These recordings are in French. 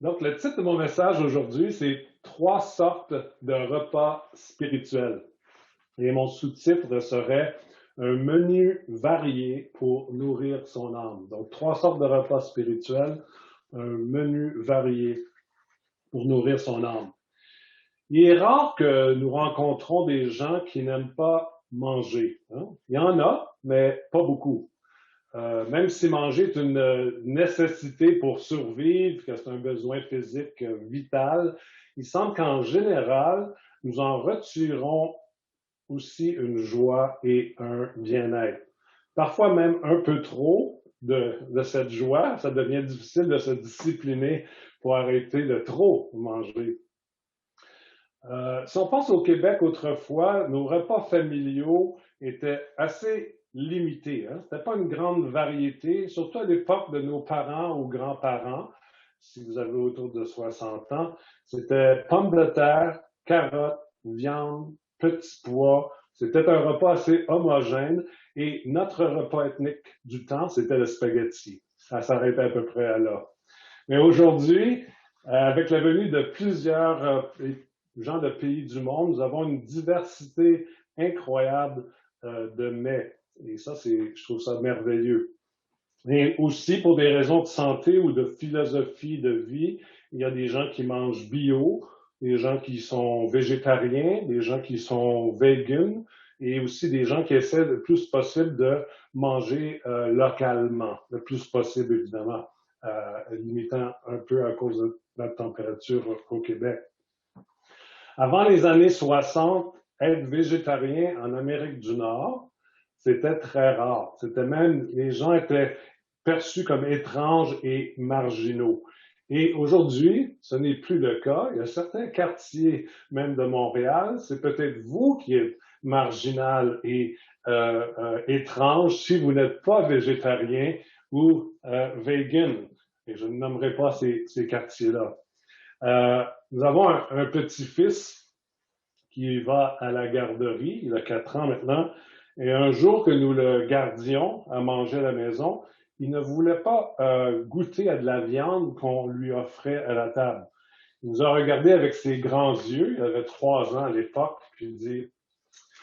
Donc, le titre de mon message aujourd'hui, c'est Trois sortes de repas spirituels. Et mon sous-titre serait Un menu varié pour nourrir son âme. Donc, trois sortes de repas spirituels, un menu varié pour nourrir son âme. Il est rare que nous rencontrons des gens qui n'aiment pas manger, hein. Il y en a, mais pas beaucoup. Même si manger est une nécessité pour survivre, que c'est un besoin physique vital, il semble qu'en général, nous en retirons aussi une joie et un bien-être. Parfois même un peu trop de cette joie, ça devient difficile de se discipliner pour arrêter de trop manger. Si on pense au Québec autrefois, nos repas familiaux étaient assez limités, hein. C'était pas une grande variété, surtout à l'époque de nos parents ou grands-parents, si vous avez autour de 60 ans. C'était pommes de terre, carottes, viande, petits pois. C'était un repas assez homogène et notre repas ethnique du temps, c'était le spaghetti. Ça s'arrêtait à peu près là. Mais aujourd'hui, avec la venue de plusieurs gens de pays du monde, nous avons une diversité incroyable de mets. Et ça, je trouve ça merveilleux. Et aussi, pour des raisons de santé ou de philosophie de vie, il y a des gens qui mangent bio, des gens qui sont végétariens, des gens qui sont vegan, et aussi des gens qui essaient le plus possible de manger localement, le plus possible évidemment, limitant un peu à cause de la température au Québec. Avant les années 60, être végétarien en Amérique du Nord, c'était très rare. C'était même, les gens étaient perçus comme étranges et marginaux. Et aujourd'hui, ce n'est plus le cas. Il y a certains quartiers, même de Montréal, c'est peut-être vous qui êtes marginal et étrange si vous n'êtes pas végétarien ou vegan. Et je ne nommerai pas ces quartiers-là. Nous avons un petit-fils qui va à la garderie, il a 4 ans maintenant, et un jour que nous le gardions à manger à la maison, il ne voulait pas goûter à de la viande qu'on lui offrait à la table. Il nous a regardé avec ses grands yeux, il avait 3 ans à l'époque, puis il dit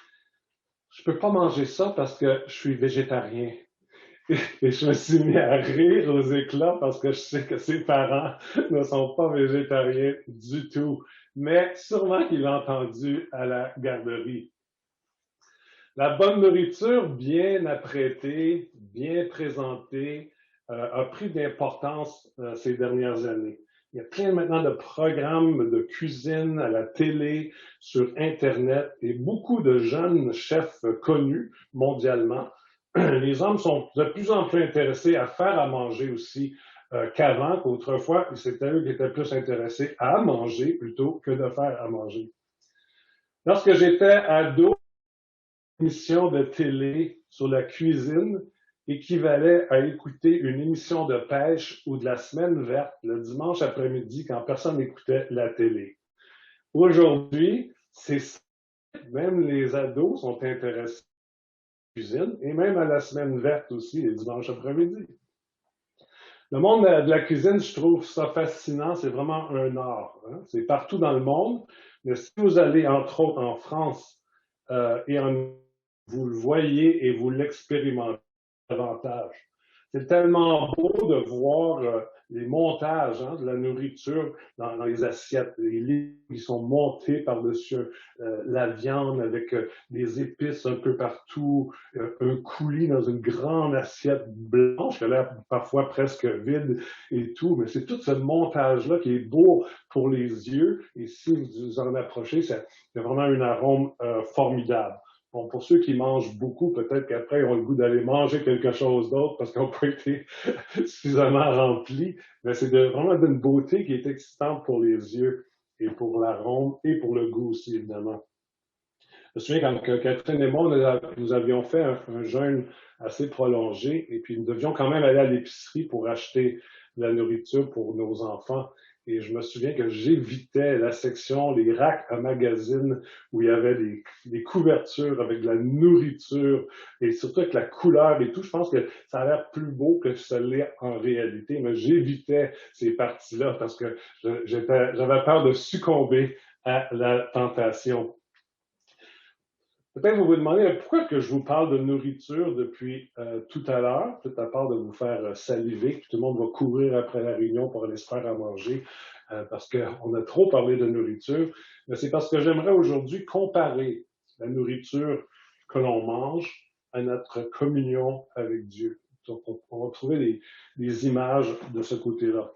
« Je peux pas manger ça parce que je suis végétarien. » Et je me suis mis à rire aux éclats parce que je sais que ses parents ne sont pas végétariens du tout. Mais sûrement qu'il l'a entendu à la garderie. La bonne nourriture bien apprêtée, bien présentée, a pris d'importance ces dernières années. Il y a plein maintenant de programmes de cuisine à la télé, sur Internet et beaucoup de jeunes chefs connus mondialement. Les hommes sont de plus en plus intéressés à faire à manger aussi qu'avant, qu'autrefois, c'était eux qui étaient plus intéressés à manger plutôt que de faire à manger. Lorsque j'étais ado, une émission de télé sur la cuisine équivalait à écouter une émission de pêche ou de la semaine verte le dimanche après-midi quand personne n'écoutait la télé. Aujourd'hui, c'est même les ados sont intéressés cuisine et même à la semaine verte aussi, les dimanches après-midi. Le monde de la cuisine, je trouve ça fascinant, c'est vraiment un art, hein? C'est partout dans le monde, mais si vous allez entre autres en France vous le voyez et vous l'expérimentez davantage. C'est tellement beau de voir les montages de la nourriture dans les assiettes, les légumes qui sont montés par-dessus la viande avec des épices un peu partout, un coulis dans une grande assiette blanche qui a l'air parfois presque vide et tout, mais c'est tout ce montage-là qui est beau pour les yeux et si vous en approchez, c'est vraiment un arôme formidable. Bon, pour ceux qui mangent beaucoup, peut-être qu'après, ils ont le goût d'aller manger quelque chose d'autre parce qu'ils n'ont pas été suffisamment remplis. Mais c'est vraiment d'une beauté qui est excitante pour les yeux et pour l'arôme et pour le goût aussi, évidemment. Je me souviens quand Catherine et moi, nous avions fait un jeûne assez prolongé et puis nous devions quand même aller à l'épicerie pour acheter la nourriture pour nos enfants. Et je me souviens que j'évitais la section, les racks à magazines où il y avait des couvertures avec de la nourriture et surtout avec la couleur et tout. Je pense que ça a l'air plus beau que ce l'est en réalité, mais j'évitais ces parties-là parce que j'avais peur de succomber à la tentation. Peut-être vous vous demandez pourquoi que je vous parle de nourriture depuis tout à l'heure, peut-être à part de vous faire saliver, puis tout le monde va courir après la réunion pour aller se faire à manger, parce qu'on a trop parlé de nourriture, mais c'est parce que j'aimerais aujourd'hui comparer la nourriture que l'on mange à notre communion avec Dieu. Donc, on va trouver des images de ce côté-là.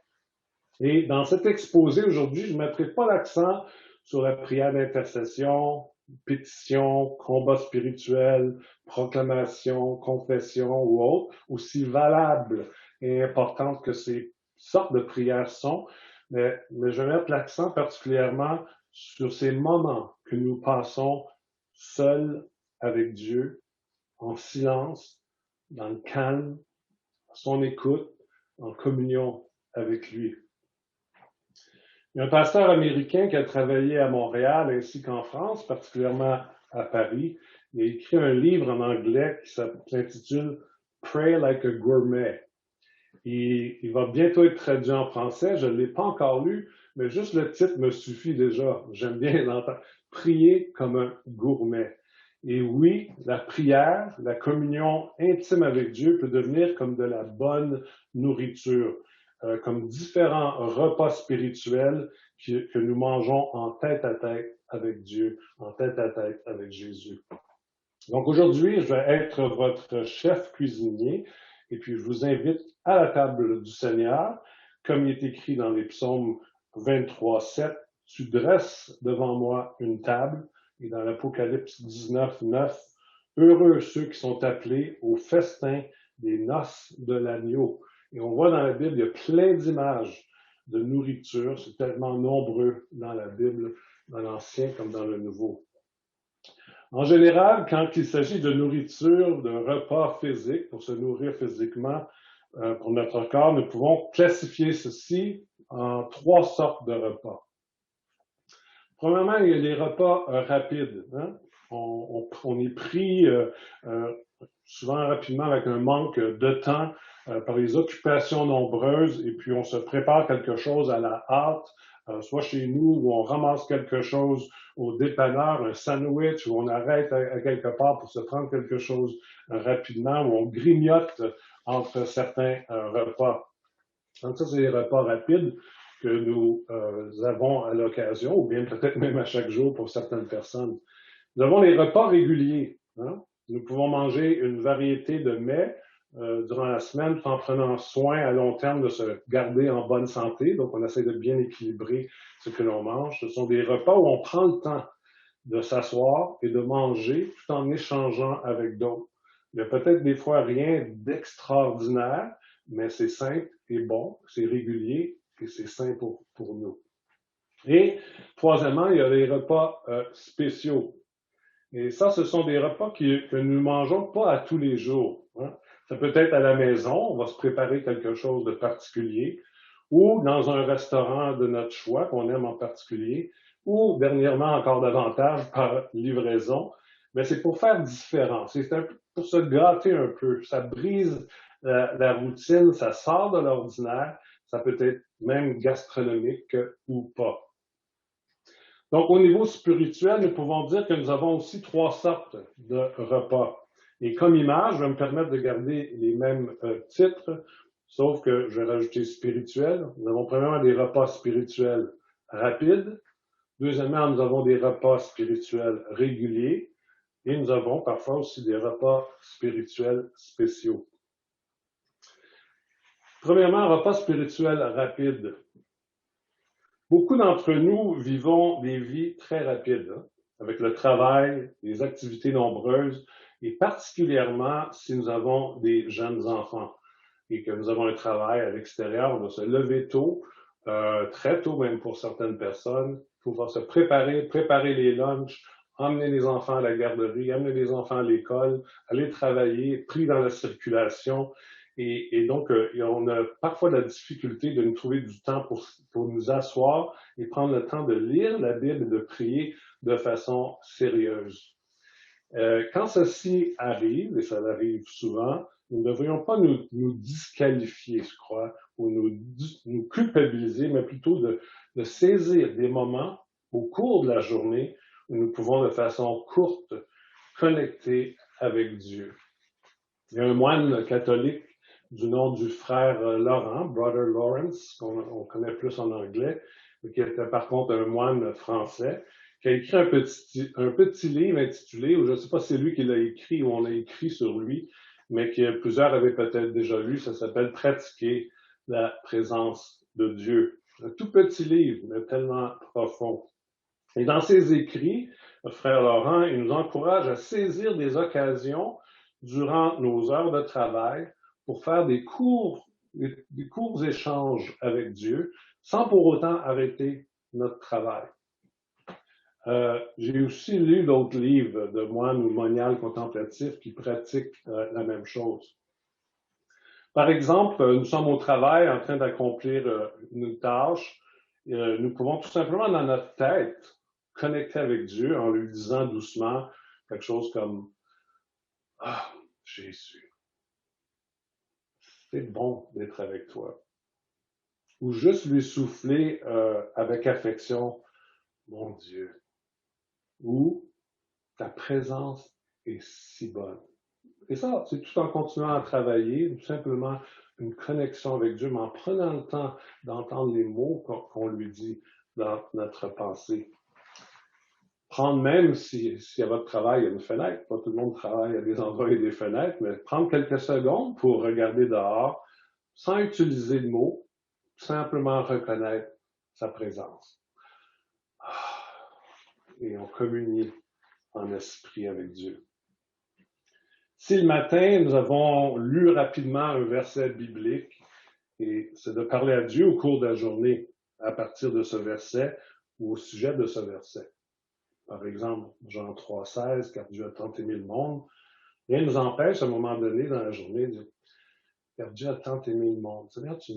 Et dans cet exposé aujourd'hui, je ne mettrai pas l'accent sur la prière d'intercession, pétition, combat spirituel, proclamation, confession ou autre, aussi valables et importantes que ces sortes de prières sont, mais je vais mettre l'accent particulièrement sur ces moments que nous passons seuls avec Dieu, en silence, dans le calme, à son écoute, en communion avec lui. Il y a un pasteur américain qui a travaillé à Montréal ainsi qu'en France, particulièrement à Paris. Il a écrit un livre en anglais qui s'intitule Pray Like a Gourmet. Il va bientôt être traduit en français. Je ne l'ai pas encore lu, mais juste le titre me suffit déjà. J'aime bien l'entendre. Prier comme un gourmet. Et oui, la prière, la communion intime avec Dieu peut devenir comme de la bonne nourriture. Comme différents repas spirituels que nous mangeons en tête à tête avec Dieu, en tête à tête avec Jésus. Donc aujourd'hui, je vais être votre chef cuisinier et puis je vous invite à la table du Seigneur, comme il est écrit dans les psaumes 23:7, tu dresses devant moi une table, et dans l'Apocalypse 19:9, heureux ceux qui sont appelés au festin des noces de l'agneau. Et on voit dans la Bible, il y a plein d'images de nourriture. C'est tellement nombreux dans la Bible, dans l'Ancien comme dans le Nouveau. En général, quand il s'agit de nourriture, d'un repas physique, pour se nourrir physiquement pour notre corps, nous pouvons classifier ceci en 3 sortes de repas. Premièrement, il y a les repas rapides. Hein? On est pris souvent rapidement avec un manque de temps par les occupations nombreuses et puis on se prépare quelque chose à la hâte, soit chez nous où on ramasse quelque chose au dépanneur, un sandwich, où on arrête à quelque part pour se prendre quelque chose rapidement, où on grignote entre certains repas. Donc ça, c'est les repas rapides que nous avons à l'occasion, ou bien peut-être même à chaque jour pour certaines personnes. Nous avons les repas réguliers. Hein? Nous pouvons manger une variété de mets durant la semaine tout en prenant soin à long terme de se garder en bonne santé. Donc, on essaie de bien équilibrer ce que l'on mange. Ce sont des repas où on prend le temps de s'asseoir et de manger tout en échangeant avec d'autres. Il y a peut-être des fois rien d'extraordinaire, mais c'est simple et bon, c'est régulier et c'est sain pour nous. Et troisièmement, il y a les repas spéciaux. Et ça, ce sont des repas que nous ne mangeons pas à tous les jours. Hein. Ça peut être à la maison, on va se préparer quelque chose de particulier, ou dans un restaurant de notre choix qu'on aime en particulier, ou dernièrement encore davantage par livraison. Mais c'est pour faire différent. C'est pour se gâter un peu. Ça brise la routine, ça sort de l'ordinaire. Ça peut être même gastronomique ou pas. Donc, au niveau spirituel, nous pouvons dire que nous avons aussi 3 sortes de repas. Et comme image, je vais me permettre de garder les mêmes titres, sauf que je vais rajouter spirituel. Nous avons premièrement des repas spirituels rapides. Deuxièmement, nous avons des repas spirituels réguliers. Et nous avons parfois aussi des repas spirituels spéciaux. Premièrement, repas spirituel rapide. Beaucoup d'entre nous vivons des vies très rapides, hein, avec le travail, les activités nombreuses, et particulièrement si nous avons des jeunes enfants et que nous avons un travail à l'extérieur, on doit se lever tôt, très tôt même pour certaines personnes. Il faut pouvoir se préparer les lunchs, emmener les enfants à la garderie, emmener les enfants à l'école, aller travailler, pris dans la circulation. Et donc, on a parfois la difficulté de nous trouver du temps pour nous asseoir et prendre le temps de lire la Bible et de prier de façon sérieuse. Quand ceci arrive, et ça arrive souvent, nous ne devrions pas nous disqualifier, je crois, ou nous culpabiliser, mais plutôt de saisir des moments au cours de la journée où nous pouvons de façon courte connecter avec Dieu. Il y a un moine catholique du nom du frère Laurent, Brother Lawrence, qu'on connaît plus en anglais, mais qui était par contre un moine français, qui a écrit un petit livre intitulé, ou je ne sais pas si c'est lui qui l'a écrit ou on l'a écrit sur lui, mais que plusieurs avaient peut-être déjà lu, ça s'appelle Pratiquer la présence de Dieu. Un tout petit livre, mais tellement profond. Et dans ses écrits, le frère Laurent, il nous encourage à saisir des occasions durant nos heures de travail pour faire des courts échanges avec Dieu sans pour autant arrêter notre travail. J'ai aussi lu d'autres livres de moines ou moniales contemplatifs qui pratiquent la même chose. Par exemple, nous sommes au travail en train d'accomplir une tâche. Nous pouvons tout simplement dans notre tête connecter avec Dieu en lui disant doucement quelque chose comme « Ah, Jésus, c'est bon d'être avec toi. » Ou juste lui souffler avec affection « Mon Dieu. » Ou « Ta présence est si bonne. » Et ça, c'est tout en continuant à travailler, tout simplement une connexion avec Dieu, mais en prenant le temps d'entendre les mots qu'on lui dit dans notre pensée. Prendre même, si à votre travail, il y a une fenêtre, pas tout le monde travaille à des endroits et des fenêtres, mais prendre quelques secondes pour regarder dehors, sans utiliser de mots, simplement reconnaître sa présence. Et on communie en esprit avec Dieu. Si le matin, nous avons lu rapidement un verset biblique, et c'est de parler à Dieu au cours de la journée à partir de ce verset ou au sujet de ce verset. Par exemple, Jean 3,16, car Dieu a tant aimé le monde. Rien ne nous empêche à un moment donné dans la journée de dire, car Dieu a tant aimé le monde. Seigneur, tu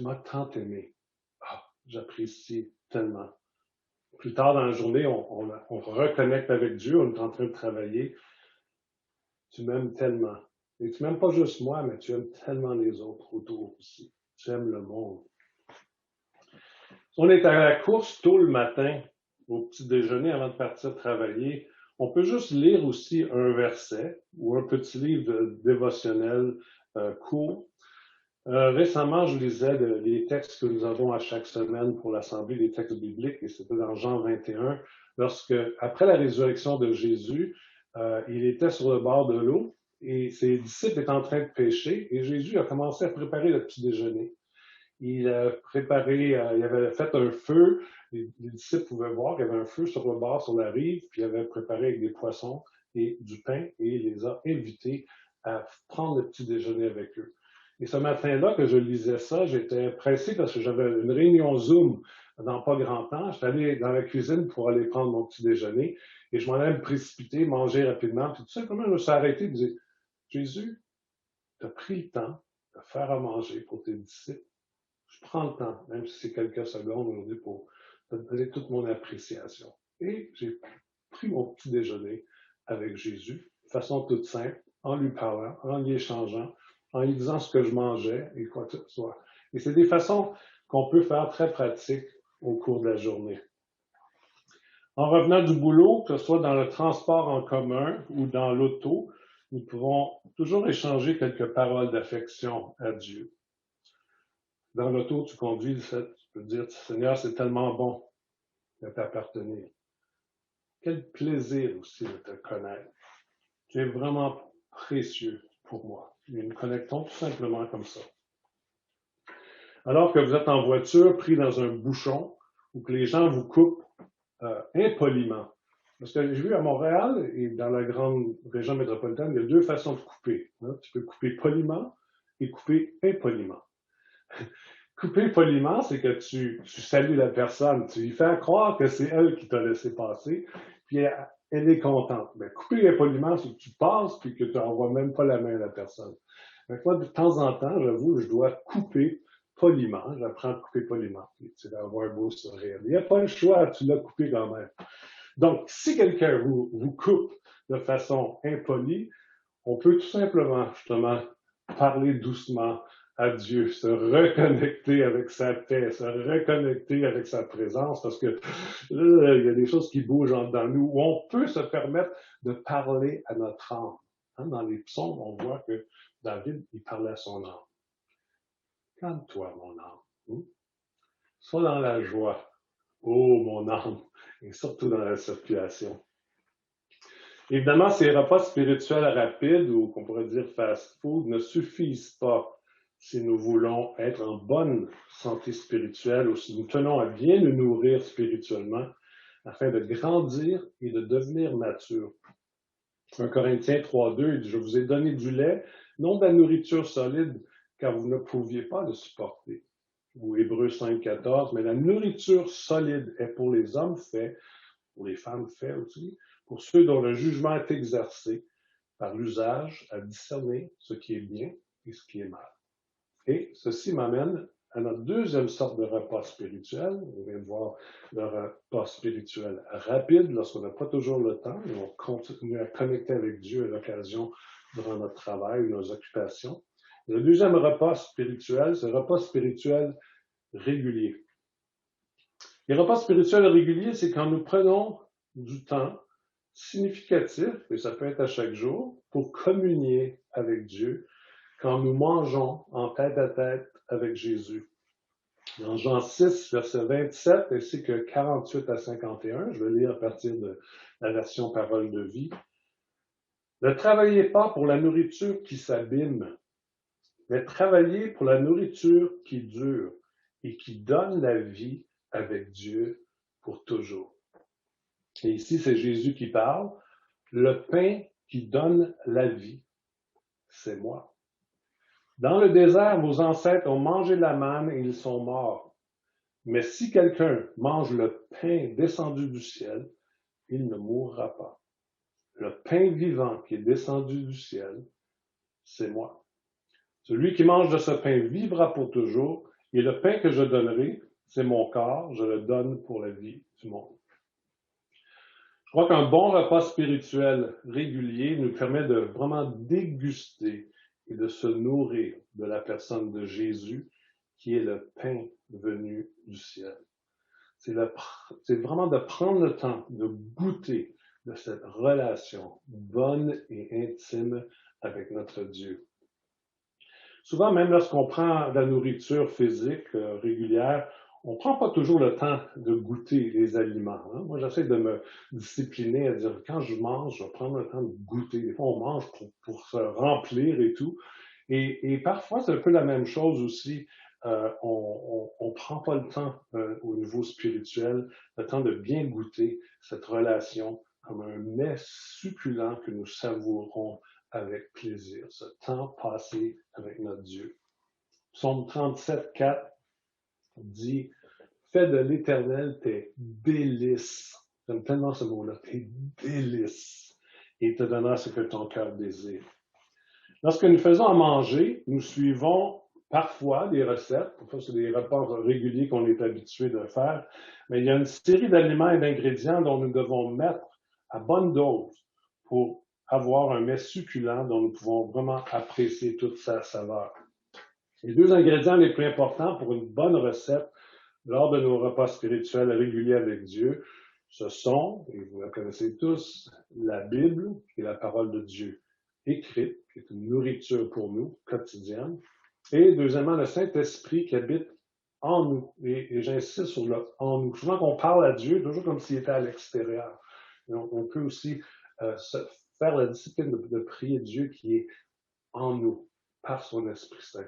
m'as tant aimé. Ah, j'apprécie tellement. Plus tard dans la journée, on reconnecte avec Dieu, on est en train de travailler. Tu m'aimes tellement. Et tu m'aimes pas juste moi, mais tu aimes tellement les autres autour aussi. Tu aimes le monde. Si on est à la course tôt le matin, au petit déjeuner avant de partir travailler, on peut juste lire aussi un verset ou un petit livre dévotionnel court. Récemment, je lisais les textes que nous avons à chaque semaine pour l'Assemblée, les textes bibliques, et c'était dans Jean 21, lorsque, après la résurrection de Jésus, il était sur le bord de l'eau et ses disciples étaient en train de pêcher et Jésus a commencé à préparer le petit déjeuner. Il avait fait un feu, les disciples pouvaient voir, il y avait un feu sur le bord, sur la rive, puis il avait préparé avec des poissons et du pain et il les a invités à prendre le petit déjeuner avec eux. Et ce matin-là que je lisais ça, j'étais pressé parce que j'avais une réunion Zoom dans pas grand temps. J'étais allé dans la cuisine pour aller prendre mon petit déjeuner et je m'en allais me précipiter, manger rapidement. Puis tout simplement, je me suis arrêté et me disais, Jésus, tu as pris le temps de faire à manger pour tes disciples. Je prends le temps, même si c'est quelques secondes aujourd'hui, pour te donner toute mon appréciation. Et j'ai pris mon petit déjeuner avec Jésus, de façon toute simple, en lui parlant, en lui échangeant, en lui disant ce que je mangeais et quoi que ce soit. Et c'est des façons qu'on peut faire très pratiques au cours de la journée. En revenant du boulot, que ce soit dans le transport en commun ou dans l'auto, nous pouvons toujours échanger quelques paroles d'affection à Dieu. Dans l'auto, tu conduis, tu peux dire, Seigneur, c'est tellement bon de t'appartenir. Quel plaisir aussi de te connaître. Tu es vraiment précieux pour moi. Et nous connectons tout simplement comme ça. Alors que vous êtes en voiture, pris dans un bouchon, ou que les gens vous coupent impoliment. Parce que j'ai vu à Montréal et dans la grande région métropolitaine, il y a deux façons de couper. Tu peux couper poliment et couper impoliment. Couper poliment, c'est que tu salues la personne, tu lui fais croire que c'est elle qui t'a laissé passer, puis elle est contente. Mais couper impoliment, c'est que tu passes puis que tu n'envoies même pas la main à la personne. Donc, moi, de temps en temps, j'avoue, je dois couper poliment. J'apprends à couper poliment. Et tu vas avoir un beau sourire. Il n'y a pas le choix, tu l'as coupé quand même. Donc, si quelqu'un vous coupe de façon impolie, on peut tout simplement, justement, parler doucement à Dieu, se reconnecter avec sa paix, se reconnecter avec sa présence, parce que il y a des choses qui bougent en dedans nous, où on peut se permettre de parler à notre âme. Hein, dans les psaumes, on voit que David, il parlait à son âme. Calme-toi, mon âme. Sois dans la joie. Oh, mon âme. Et surtout dans la situation. Évidemment, ces repas spirituels rapides, ou qu'on pourrait dire fast-food, ne suffisent pas si nous voulons être en bonne santé spirituelle ou si nous tenons à bien nous nourrir spirituellement afin de grandir et de devenir mature. 1 Corinthiens 3.2 dit « Je vous ai donné du lait, non de la nourriture solide, car vous ne pouviez pas le supporter. » Ou Hébreux 5.14 « Mais la nourriture solide est pour les hommes faits, pour les femmes faits aussi, pour ceux dont le jugement est exercé par l'usage à discerner ce qui est bien et ce qui est mal. » Et ceci m'amène à notre deuxième sorte de repas spirituel. On vient de voir le repas spirituel rapide lorsqu'on n'a pas toujours le temps et on continue à connecter avec Dieu à l'occasion durant notre travail ou nos occupations. Et le deuxième repas spirituel, c'est le repas spirituel régulier. Les repas spirituels réguliers, c'est quand nous prenons du temps significatif, et ça peut être à chaque jour, pour communier avec Dieu quand nous mangeons en tête à tête avec Jésus. Dans Jean 6, verset 27, ainsi que 48 à 51, je vais lire à partir de la version Parole de vie. « Ne travaillez pas pour la nourriture qui s'abîme, mais travaillez pour la nourriture qui dure et qui donne la vie avec Dieu pour toujours. » Et ici, c'est Jésus qui parle. Le pain qui donne la vie, c'est moi. Dans le désert, vos ancêtres ont mangé la manne et ils sont morts. Mais si quelqu'un mange le pain descendu du ciel, il ne mourra pas. Le pain vivant qui est descendu du ciel, c'est moi. Celui qui mange de ce pain vivra pour toujours, et le pain que je donnerai, c'est mon corps, je le donne pour la vie du monde. Je crois qu'un bon repas spirituel régulier nous permet de vraiment déguster et de se nourrir de la personne de Jésus, qui est le pain venu du ciel. C'est vraiment de prendre le temps de goûter de cette relation bonne et intime avec notre Dieu. Souvent, même lorsqu'on prend de la nourriture physique régulière, on ne prend pas toujours le temps de goûter les aliments. Hein? Moi, j'essaie de me discipliner à dire, quand je mange, je vais prendre le temps de goûter. Des fois, on mange pour se remplir et tout. Et parfois, c'est un peu la même chose aussi. On ne prend pas le temps au niveau spirituel, le temps de bien goûter cette relation comme un mets succulent que nous savourons avec plaisir, ce temps passé avec notre Dieu. Psaume 37, 4 dit « Fais de l'Éternel tes délices. » J'aime tellement ce mot-là, tes délices. Et il te donnera ce que ton cœur désire. Lorsque nous faisons à manger, nous suivons parfois des recettes. Parfois, c'est des repas réguliers qu'on est habitué de faire. Mais il y a une série d'aliments et d'ingrédients dont nous devons mettre à bonne dose pour avoir un mets succulent dont nous pouvons vraiment apprécier toute sa saveur. Les deux ingrédients les plus importants pour une bonne recette lors de nos repas spirituels réguliers avec Dieu, ce sont, et vous la connaissez tous, la Bible, qui est la parole de Dieu écrite, qui est une nourriture pour nous, quotidienne, et deuxièmement, le Saint-Esprit qui habite en nous. Et j'insiste sur le « en nous ». Souvent qu'on parle à Dieu, toujours comme s'il était à l'extérieur. On peut aussi faire la discipline de prier Dieu qui est en nous, par son Esprit Saint.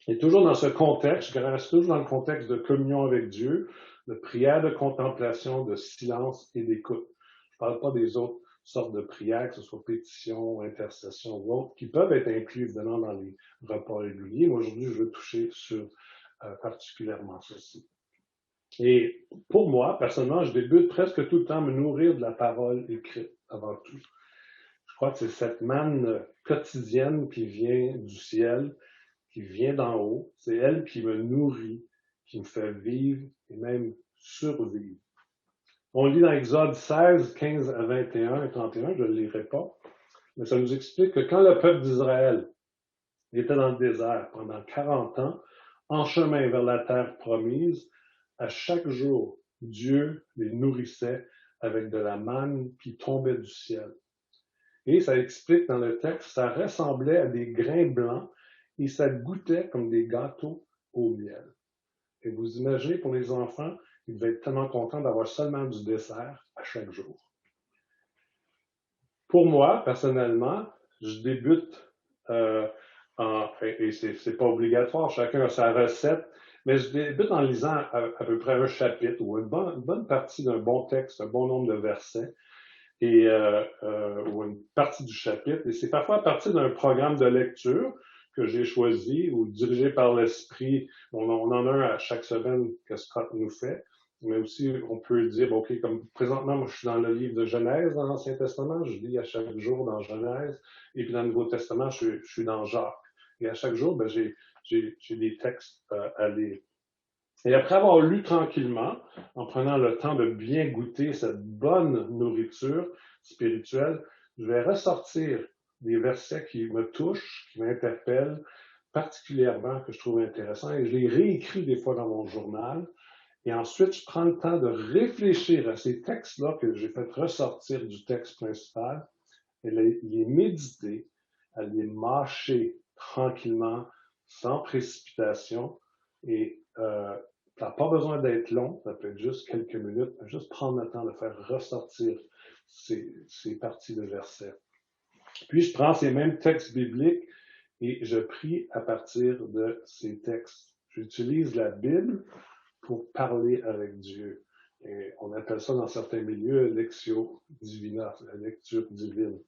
Et toujours dans ce contexte, je reste toujours dans le contexte de communion avec Dieu, de prière, de contemplation, de silence et d'écoute. Je ne parle pas des autres sortes de prières, que ce soit pétition, intercession ou autres, qui peuvent être inclus évidemment dans les repas réguliers. Mais aujourd'hui, je veux toucher sur particulièrement ceci. Et pour moi, personnellement, je débute presque tout le temps à me nourrir de la parole écrite avant tout. Je crois que c'est cette manne quotidienne qui vient du ciel, qui vient d'en haut. C'est elle qui me nourrit, qui me fait vivre et même survivre. On lit dans Exode 16, 15 à 21 et 31, je ne le lirai pas, mais ça nous explique que quand le peuple d'Israël était dans le désert pendant 40 ans, en chemin vers la terre promise, à chaque jour, Dieu les nourrissait avec de la manne qui tombait du ciel. Et ça explique dans le texte, ça ressemblait à des grains blancs et ça goûtait comme des gâteaux au miel. Et vous imaginez, pour les enfants, ils devaient être tellement contents d'avoir seulement du dessert à chaque jour. Pour moi, personnellement, je débute et c'est pas obligatoire, chacun a sa recette, mais je débute en lisant à peu près un chapitre ou une bonne partie d'un bon texte, un bon nombre de versets, ou une partie du chapitre. Et c'est parfois à partir d'un programme de lecture que j'ai choisi ou dirigé par l'Esprit. On en a un à chaque semaine que Scott nous fait. Mais aussi, on peut dire, OK, comme présentement, moi, je suis dans le livre de Genèse dans l'Ancien Testament, je lis à chaque jour dans Genèse, et puis dans le Nouveau Testament, je suis dans Jacques. Et à chaque jour, j'ai des textes à lire. Et après avoir lu tranquillement, en prenant le temps de bien goûter cette bonne nourriture spirituelle, je vais ressortir des versets qui me touchent, qui m'interpellent particulièrement, que je trouve intéressants, et je les réécris des fois dans mon journal. Et ensuite, je prends le temps de réfléchir à ces textes-là que j'ai fait ressortir du texte principal, et les méditer, à les mâcher tranquillement, sans précipitation, et ça n'a pas besoin d'être long, ça peut être juste quelques minutes, mais juste prendre le temps de faire ressortir ces parties de versets. Puis je prends ces mêmes textes bibliques et je prie à partir de ces textes. J'utilise la Bible pour parler avec Dieu. Et on appelle ça dans certains milieux lectio divina, la lecture divine. Vous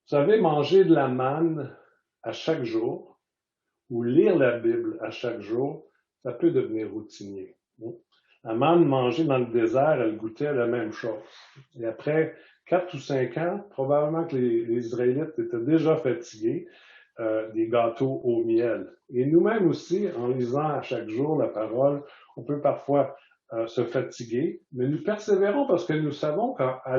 savez, manger de la manne à chaque jour ou lire la Bible à chaque jour, ça peut devenir routinier. La manne mangée dans le désert, elle goûtait la même chose. Et après 4 ou 5 ans, probablement que les Israélites étaient déjà fatigués des gâteaux au miel. Et nous-mêmes aussi, en lisant à chaque jour la parole, on peut parfois se fatiguer, mais nous persévérons parce que nous savons qu'à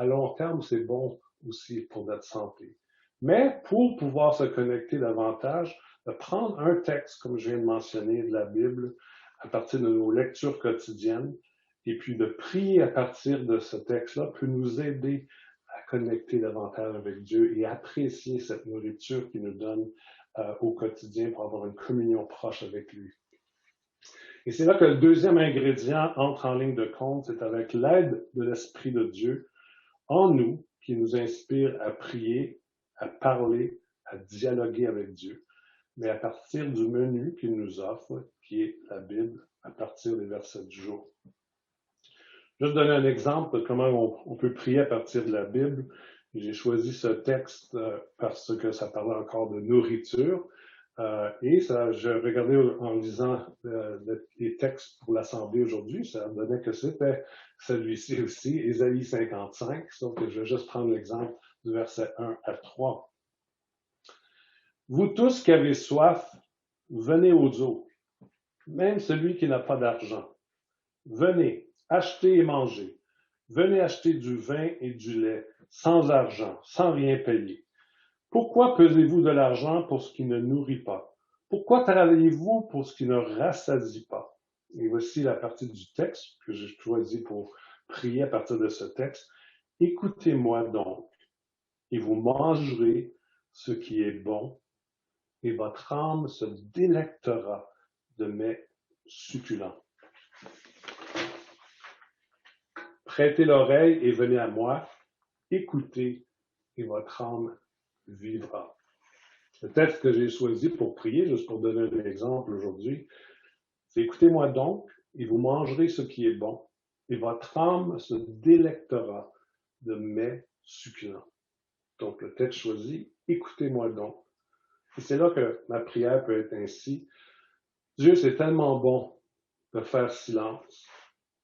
long terme, c'est bon aussi pour notre santé. Mais pour pouvoir se connecter davantage, de prendre un texte, comme je viens de mentionner, de la Bible, à partir de nos lectures quotidiennes, et puis de prier à partir de ce texte-là peut nous aider à connecter davantage avec Dieu et apprécier cette nourriture qu'il nous donne au quotidien pour avoir une communion proche avec lui. Et c'est là que le deuxième ingrédient entre en ligne de compte, c'est avec l'aide de l'Esprit de Dieu en nous qui nous inspire à prier, à parler, à dialoguer avec Dieu, mais à partir du menu qu'il nous offre, qui est la Bible, à partir des versets du jour. Juste donner un exemple de comment on peut prier à partir de la Bible. J'ai choisi ce texte parce que ça parlait encore de nourriture. Et ça, je regardais en lisant les textes pour l'Assemblée aujourd'hui, ça donnait que c'était celui-ci aussi, Ésaïe 55, sauf que je vais juste prendre l'exemple du verset 1 à 3. Vous tous qui avez soif, venez aux eaux, même celui qui n'a pas d'argent. Venez, achetez et mangez. Venez acheter du vin et du lait, sans argent, sans rien payer. Pourquoi pesez-vous de l'argent pour ce qui ne nourrit pas? Pourquoi travaillez-vous pour ce qui ne rassasie pas? Et voici la partie du texte que j'ai choisi pour prier à partir de ce texte. Écoutez-moi donc, et vous mangerez ce qui est bon, et votre âme se délectera de mes succulents. Prêtez l'oreille et venez à moi, écoutez, et votre âme vivra. Le texte que j'ai choisi pour prier, juste pour donner un exemple aujourd'hui, c'est écoutez-moi donc, et vous mangerez ce qui est bon, et votre âme se délectera de mes succulents. Donc, le texte choisi, écoutez-moi donc. Et c'est là que ma prière peut être ainsi. Dieu, c'est tellement bon de faire silence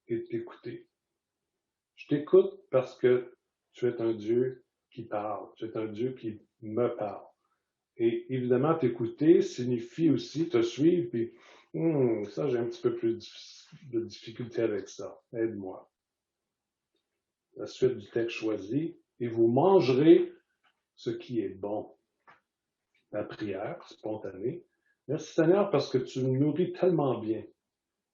et d'écouter. Je t'écoute parce que tu es un Dieu qui parle. Tu es un Dieu qui me parle. Et évidemment, t'écouter signifie aussi te suivre, puis ça, j'ai un petit peu plus de difficulté avec ça. Aide-moi. La suite du texte choisi. Et vous mangerez ce qui est bon. La prière spontanée. Merci Seigneur parce que tu me nourris tellement bien.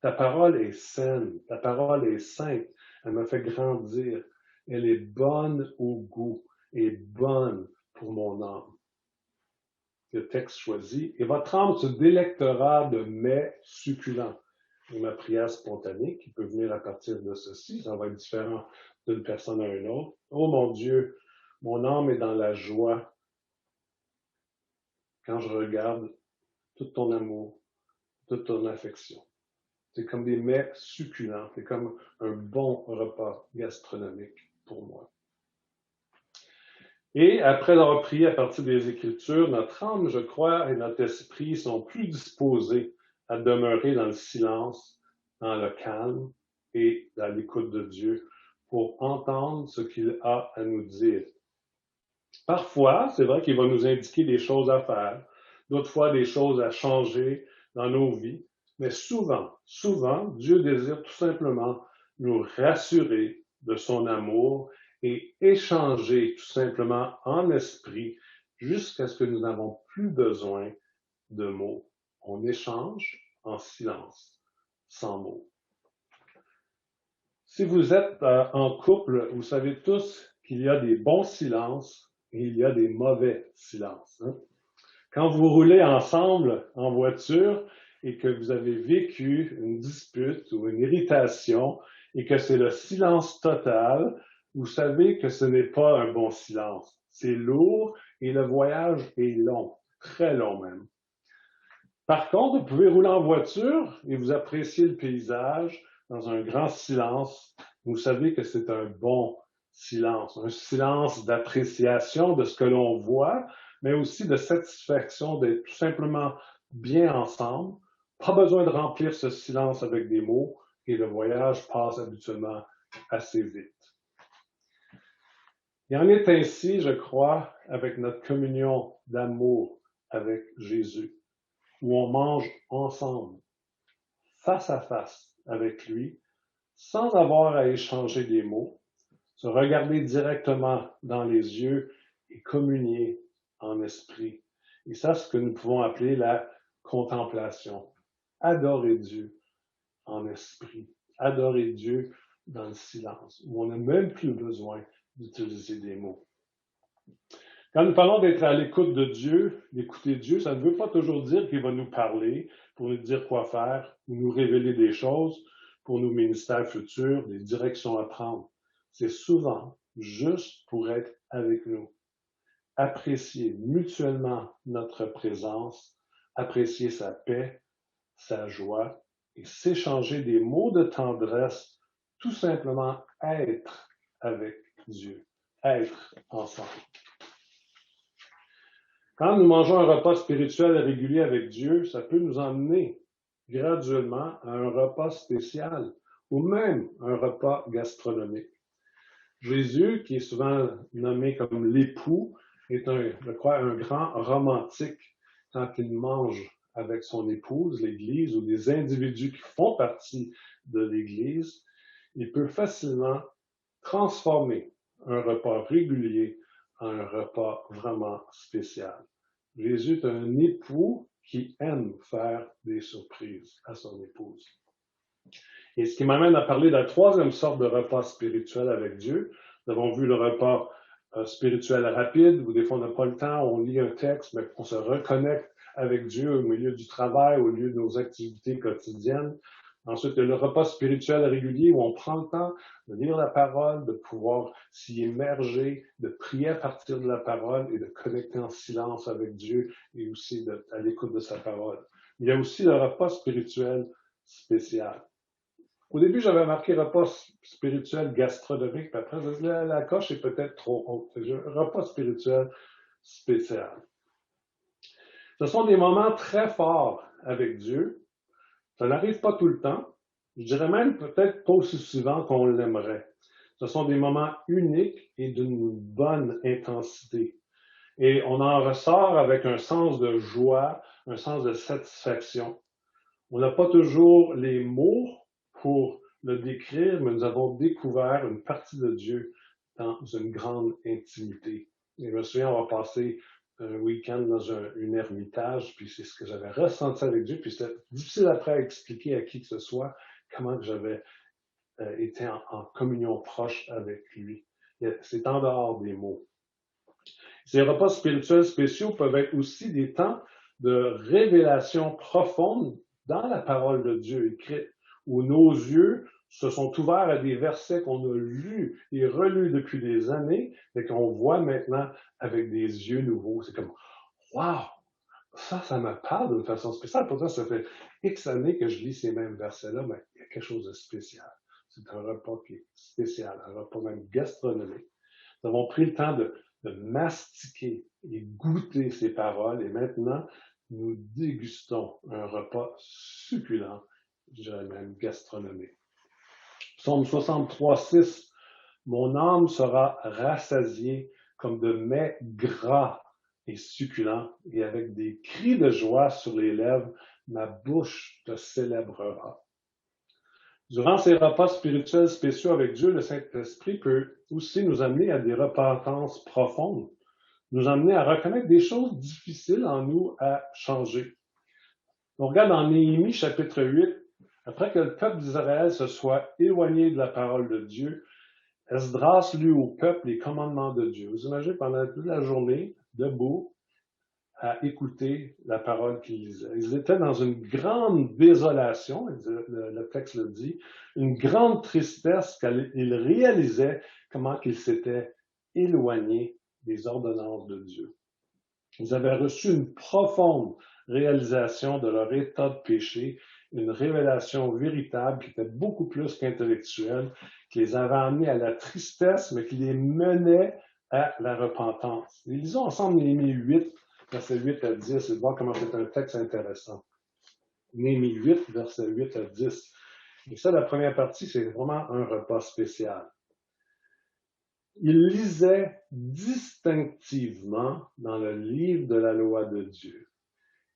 Ta parole est saine, ta parole est sainte. Elle me fait grandir. Elle est bonne au goût et bonne pour mon âme. Le texte choisi. Et votre âme se délectera de mets succulents. Et ma prière spontanée qui peut venir à partir de ceci, ça va être différent d'une personne à une autre. Oh mon Dieu, mon âme est dans la joie quand je regarde tout ton amour, toute ton affection. C'est comme des mets succulents, c'est comme un bon repas gastronomique pour moi. Et après avoir prié à partir des Écritures, notre âme, je crois, et notre esprit sont plus disposés à demeurer dans le silence, dans le calme et dans l'écoute de Dieu pour entendre ce qu'il a à nous dire. Parfois, c'est vrai qu'il va nous indiquer des choses à faire, d'autres fois des choses à changer dans nos vies, mais souvent, Dieu désire tout simplement nous rassurer de son amour et échanger tout simplement en esprit jusqu'à ce que nous n'avons plus besoin de mots. On échange en silence, sans mots. Si vous êtes en couple, vous savez tous qu'il y a des bons silences et il y a des mauvais silences. Hein? Quand vous roulez ensemble en voiture et que vous avez vécu une dispute ou une irritation et que c'est le silence total, vous savez que ce n'est pas un bon silence. C'est lourd et le voyage est long, très long même. Par contre, vous pouvez rouler en voiture et vous apprécier le paysage dans un grand silence. Vous savez que c'est un bon silence, un silence d'appréciation de ce que l'on voit, mais aussi de satisfaction d'être tout simplement bien ensemble. Pas besoin de remplir ce silence avec des mots et le voyage passe habituellement assez vite. Il en est ainsi, je crois, avec notre communion d'amour avec Jésus, où on mange ensemble, face à face avec lui, sans avoir à échanger des mots, se regarder directement dans les yeux et communier en esprit. Et ça, c'est ce que nous pouvons appeler la contemplation. Adorer Dieu en esprit. Adorer Dieu dans le silence, où on n'a même plus besoin d'utiliser des mots. Quand nous parlons d'être à l'écoute de Dieu, d'écouter Dieu, ça ne veut pas toujours dire qu'il va nous parler pour nous dire quoi faire ou nous révéler des choses pour nos ministères futurs, des directions à prendre. C'est souvent juste pour être avec nous, apprécier mutuellement notre présence, apprécier sa paix, sa joie et s'échanger des mots de tendresse, tout simplement être avec Dieu, être ensemble. Quand nous mangeons un repas spirituel régulier avec Dieu, ça peut nous emmener graduellement à un repas spécial ou même un repas gastronomique. Jésus, qui est souvent nommé comme l'époux, est je crois, un grand romantique quand il mange avec son épouse, l'Église, ou des individus qui font partie de l'Église. Il peut facilement transformer un repas régulier en un repas vraiment spécial. Jésus est un époux qui aime faire des surprises à son épouse. Et ce qui m'amène à parler de la troisième sorte de repas spirituel avec Dieu. Nous avons vu le repas spirituel rapide, où des fois on n'a pas le temps, on lit un texte, mais on se reconnecte avec Dieu au milieu du travail, au lieu de nos activités quotidiennes. Ensuite, il y a le repas spirituel régulier où on prend le temps de lire la parole, de pouvoir s'y immerger, de prier à partir de la parole et de connecter en silence avec Dieu et aussi à l'écoute de sa parole. Il y a aussi le repas spirituel spécial. Au début, j'avais marqué repas spirituel gastronomique, puis après, je disais, la coche est peut-être trop haute. Repas spirituel spécial. Ce sont des moments très forts avec Dieu. Ça n'arrive pas tout le temps. Je dirais même peut-être pas aussi souvent qu'on l'aimerait. Ce sont des moments uniques et d'une bonne intensité. Et on en ressort avec un sens de joie, un sens de satisfaction. On n'a pas toujours les mots pour le décrire, mais nous avons découvert une partie de Dieu dans une grande intimité. Et je me souviens avoir passé un week-end dans un ermitage, puis c'est ce que j'avais ressenti avec Dieu, puis c'était difficile après à expliquer à qui que ce soit comment que j'avais été en communion proche avec lui. C'est en dehors des mots. Ces repas spirituels spéciaux peuvent être aussi des temps de révélation profonde dans la parole de Dieu écrite, où nos yeux se sont ouverts à des versets qu'on a lus et relus depuis des années, mais qu'on voit maintenant avec des yeux nouveaux. C'est comme, wow, ça me parle d'une façon spéciale. Pourtant, ça fait X années que je lis ces mêmes versets-là, mais il y a quelque chose de spécial. C'est un repas qui est spécial, un repas même gastronomique. Nous avons pris le temps de mastiquer et goûter ces paroles et maintenant, nous dégustons un repas succulent, je dirais même gastronomique. Psaume 63:6, mon âme sera rassasiée comme de mets gras et succulents, et avec des cris de joie sur les lèvres, ma bouche te célébrera. Durant ces repas spirituels spéciaux avec Dieu, le Saint-Esprit peut aussi nous amener à des repentances profondes, nous amener à reconnaître des choses difficiles en nous à changer. On regarde dans Néhémie chapitre 8, après que le peuple d'Israël se soit éloigné de la parole de Dieu, Esdras lut au peuple les commandements de Dieu. Vous imaginez pendant toute la journée, debout, à écouter la parole qu'ils lisaient. Ils étaient dans une grande désolation, le texte le dit, une grande tristesse qu'ils réalisaient comment ils s'étaient éloignés des ordonnances de Dieu. Ils avaient reçu une profonde réalisation de leur état de péché, une révélation véritable qui était beaucoup plus qu'intellectuelle, qui les avait amenés à la tristesse, mais qui les menait à la repentance. Et lisons ensemble Néhémie 8, versets 8 à 10, et voir comment c'est un texte intéressant. Néhémie 8, versets 8 à 10. Et ça, la première partie, c'est vraiment un repas spécial. Ils lisaient distinctivement dans le livre de la loi de Dieu.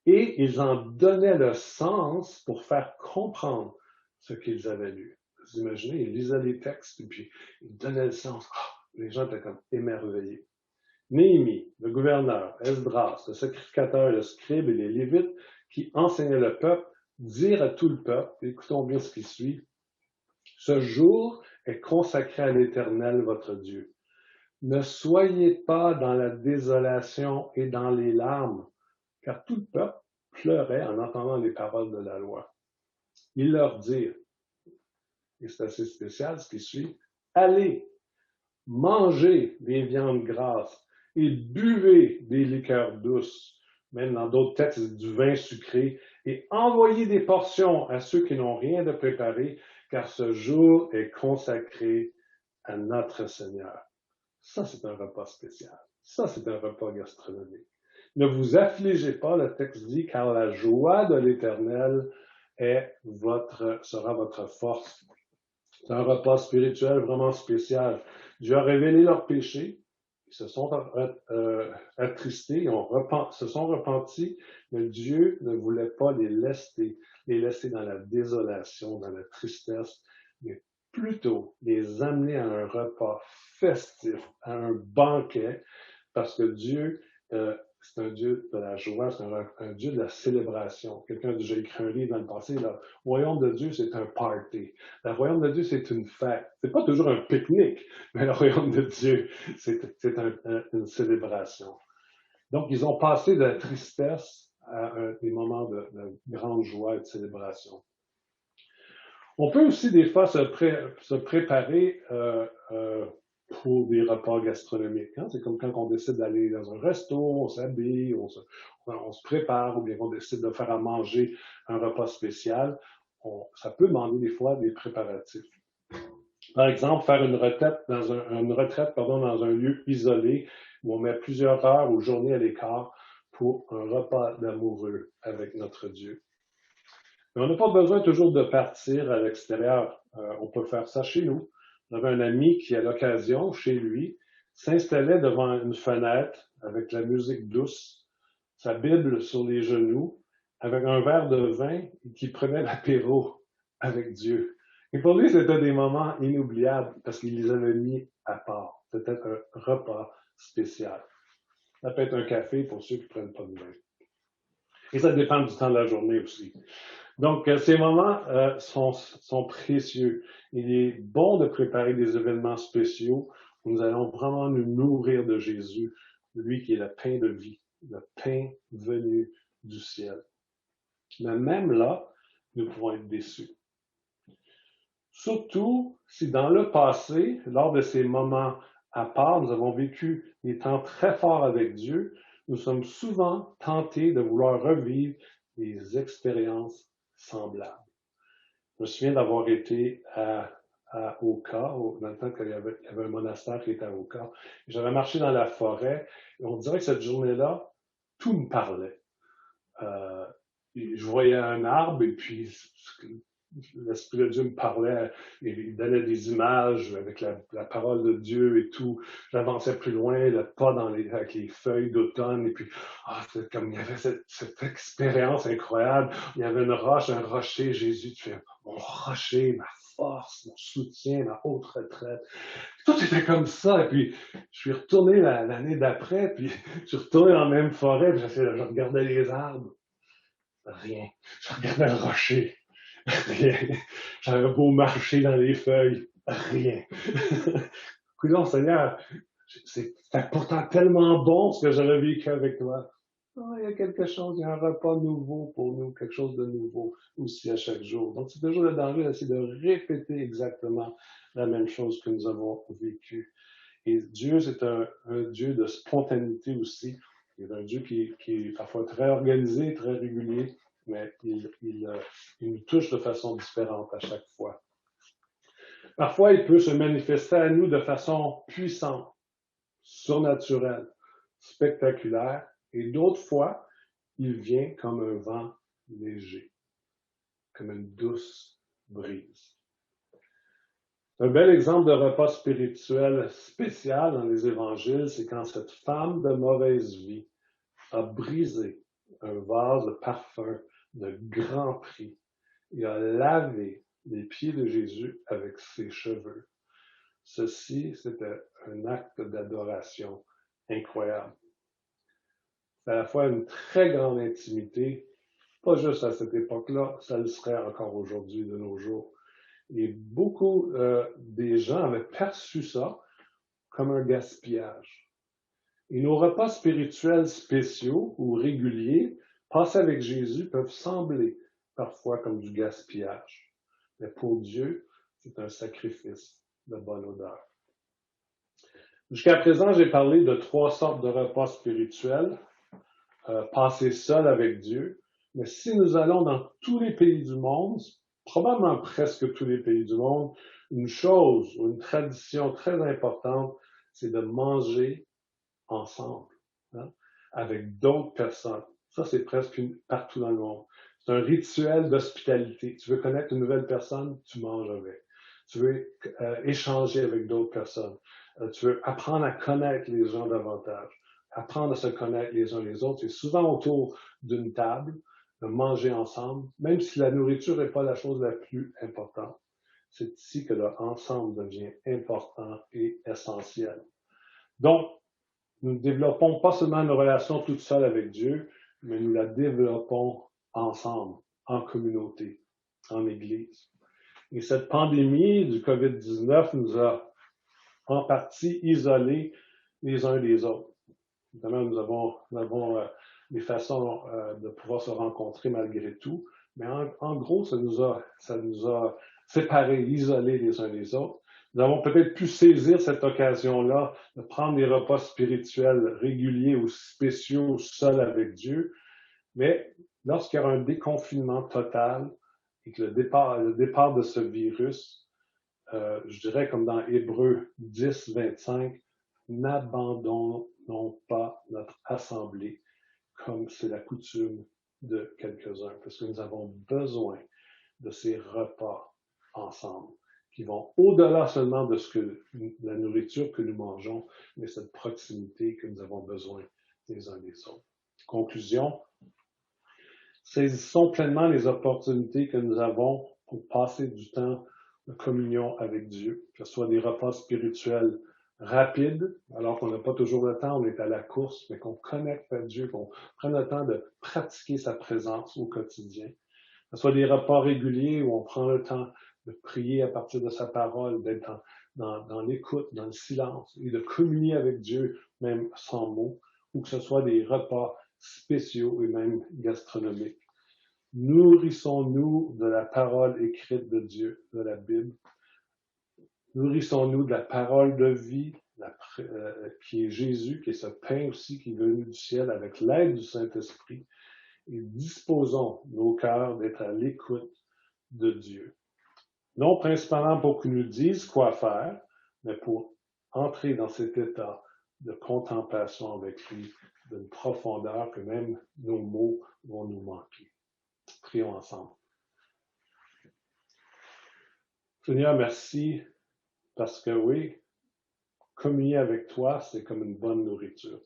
Et ils en donnaient le sens pour faire comprendre ce qu'ils avaient lu. Vous imaginez, ils lisaient les textes et puis ils donnaient le sens. Les gens étaient comme émerveillés. Néhémie, le gouverneur, Esdras, le sacrificateur, le scribe et les Lévites qui enseignaient le peuple, dirent à tout le peuple, écoutons bien ce qui suit, ce jour est consacré à l'Éternel, votre Dieu. Ne soyez pas dans la désolation et dans les larmes, car tout le peuple pleurait en entendant les paroles de la loi. Ils leur dirent, et c'est assez spécial ce qui suit, allez, mangez des viandes grasses et buvez des liqueurs douces, même dans d'autres textes, du vin sucré, et envoyez des portions à ceux qui n'ont rien de préparé, car ce jour est consacré à notre Seigneur. Ça, c'est un repas spécial. Ça, c'est un repas gastronomique. Ne vous affligez pas, le texte dit, car la joie de l'Éternel sera votre force. C'est un repas spirituel vraiment spécial. Dieu a révélé leurs péchés, ils se sont attristés, se sont repentis, mais Dieu ne voulait pas les laisser dans la désolation, dans la tristesse, mais plutôt les amener à un repas festif, à un banquet, parce que Dieu, c'est un Dieu de la joie, c'est un Dieu de la célébration. Quelqu'un a déjà écrit un livre dans le passé, le royaume de Dieu, c'est un party. Le royaume de Dieu, c'est une fête. C'est pas toujours un pique-nique, mais le royaume de Dieu, c'est une célébration. Donc, ils ont passé de la tristesse à des moments de grande joie et de célébration. On peut aussi des fois se préparer pour des repas gastronomiques. Hein? C'est comme quand on décide d'aller dans un resto, on s'habille, on se prépare, ou bien on décide de faire à manger un repas spécial. Ça peut demander des fois des préparatifs. Par exemple, faire une retraite dans un lieu isolé où on met plusieurs heures ou journées à l'écart pour un repas d'amoureux avec notre Dieu. Mais on n'a pas besoin toujours de partir à l'extérieur. On peut faire ça chez nous. J'avais un ami qui, à l'occasion, chez lui, s'installait devant une fenêtre avec la musique douce, sa Bible sur les genoux, avec un verre de vin et qui prenait l'apéro avec Dieu. Et pour lui, c'était des moments inoubliables parce qu'il les avait mis à part. C'était un repas spécial. Ça peut être un café pour ceux qui ne prennent pas de vin. Et ça dépend du temps de la journée aussi. Donc, ces moments sont précieux. Il est bon de préparer des événements spéciaux où nous allons vraiment nous nourrir de Jésus, lui qui est le pain de vie, le pain venu du ciel. Mais même là, nous pouvons être déçus. Surtout si dans le passé, lors de ces moments à part, nous avons vécu des temps très forts avec Dieu, nous sommes souvent tentés de vouloir revivre des expériences semblables. Je me souviens d'avoir été à Oka, dans le temps qu'il y avait un monastère qui était à Oka. J'avais marché dans la forêt et on dirait que cette journée-là, tout me parlait. Je voyais un arbre et puis l'Esprit de Dieu me parlait, il donnait des images avec la parole de Dieu et tout. J'avançais plus loin, le pas avec les feuilles d'automne, et puis c'était comme il y avait cette expérience incroyable. Il y avait une roche, un rocher, Jésus, tu fais mon rocher, ma force, mon soutien, ma haute retraite. Tout était comme ça, et puis je suis retourné l'année d'après, puis je suis retourné dans la même forêt, puis je regardais les arbres. Rien. Je regardais le rocher. Rien. J'avais beau marcher dans les feuilles. Rien. Coudonc, Seigneur, c'était pourtant tellement bon ce que j'avais vécu avec toi. Oh, il y a quelque chose, il y a un repas nouveau pour nous, quelque chose de nouveau aussi à chaque jour. Donc, c'est toujours le danger d'essayer de répéter exactement la même chose que nous avons vécu. Et Dieu, c'est un Dieu de spontanéité aussi. Il est un Dieu qui est parfois très organisé, très régulier, mais il nous touche de façon différente à chaque fois. Parfois, il peut se manifester à nous de façon puissante, surnaturelle, spectaculaire, et d'autres fois, il vient comme un vent léger, comme une douce brise. Un bel exemple de repas spirituel spécial dans les évangiles, c'est quand cette femme de mauvaise vie a brisé un vase de parfum de grand prix et a lavé les pieds de Jésus avec ses cheveux. Ceci, c'était un acte d'adoration incroyable. C'est à la fois une très grande intimité, pas juste à cette époque-là, ça le serait encore aujourd'hui, de nos jours. Et beaucoup des gens avaient perçu ça comme un gaspillage. Et nos repas spirituels spéciaux ou réguliers, passés avec Jésus, peuvent sembler parfois comme du gaspillage. Mais pour Dieu, c'est un sacrifice de bonne odeur. Jusqu'à présent, j'ai parlé de 3 sortes de repas spirituels, passés seuls avec Dieu. Mais si nous allons dans tous les pays du monde, probablement presque tous les pays du monde, une chose ou une tradition très importante, c'est de manger ensemble, hein, avec d'autres personnes. Ça, c'est presque partout dans le monde. C'est un rituel d'hospitalité. Tu veux connaître une nouvelle personne, tu manges avec. Tu veux échanger avec d'autres personnes. Tu veux apprendre à connaître les gens davantage. Apprendre à se connaître les uns les autres. C'est souvent autour d'une table, de manger ensemble, même si la nourriture n'est pas la chose la plus importante. C'est ici que l'ensemble devient important et essentiel. Donc, nous ne développons pas seulement une relation toute seule avec Dieu, mais nous la développons ensemble, en communauté, en Église. Et cette pandémie du COVID-19 nous a en partie isolés les uns des autres. Évidemment, nous avons des façons de pouvoir se rencontrer malgré tout, mais en gros, ça nous a séparés, isolés les uns des autres. Nous avons peut-être pu saisir cette occasion-là de prendre des repas spirituels réguliers ou spéciaux seuls avec Dieu, mais lorsqu'il y aura un déconfinement total et que le départ de ce virus, je dirais comme dans Hébreux 10, 25, n'abandonnons pas notre assemblée comme c'est la coutume de quelques-uns, parce que nous avons besoin de ces repas ensemble. qui vont au-delà seulement de la nourriture que nous mangeons, mais cette proximité que nous avons besoin les uns des autres. Conclusion, saisissons pleinement les opportunités que nous avons pour passer du temps de communion avec Dieu, que ce soit des repas spirituels rapides, alors qu'on n'a pas toujours le temps, on est à la course, mais qu'on connecte à Dieu, qu'on prenne le temps de pratiquer sa présence au quotidien. Que ce soit des repas réguliers où on prend le temps de prier à partir de sa parole, d'être dans l'écoute, dans le silence, et de communier avec Dieu, même sans mots, ou que ce soit des repas spéciaux et même gastronomiques. Nourrissons-nous de la parole écrite de Dieu, de la Bible. Nourrissons-nous de la parole de vie, qui est Jésus, qui est ce pain aussi qui est venu du ciel avec l'aide du Saint-Esprit. Et disposons nos cœurs d'être à l'écoute de Dieu. Non principalement pour qu'il nous dise quoi faire, mais pour entrer dans cet état de contemplation avec lui, d'une profondeur que même nos mots vont nous manquer. Prions ensemble. Seigneur, merci parce que oui, communier avec toi, c'est comme une bonne nourriture.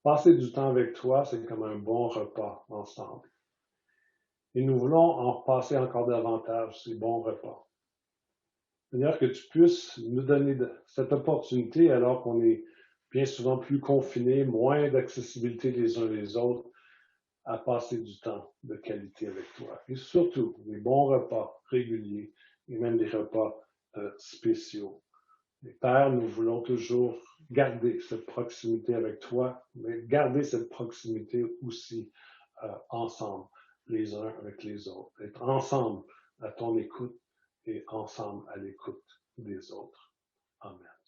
Passer du temps avec toi, c'est comme un bon repas ensemble. Et nous voulons en passer encore davantage, ces bons repas. Seigneur, que tu puisses nous donner cette opportunité alors qu'on est bien souvent plus confinés, moins d'accessibilité les uns les autres, à passer du temps de qualité avec toi. Et surtout, des bons repas réguliers et même des repas spéciaux. Et Père, nous voulons toujours garder cette proximité avec toi, mais garder cette proximité aussi ensemble, les uns avec les autres. Être ensemble à ton écoute et ensemble à l'écoute des autres. Amen.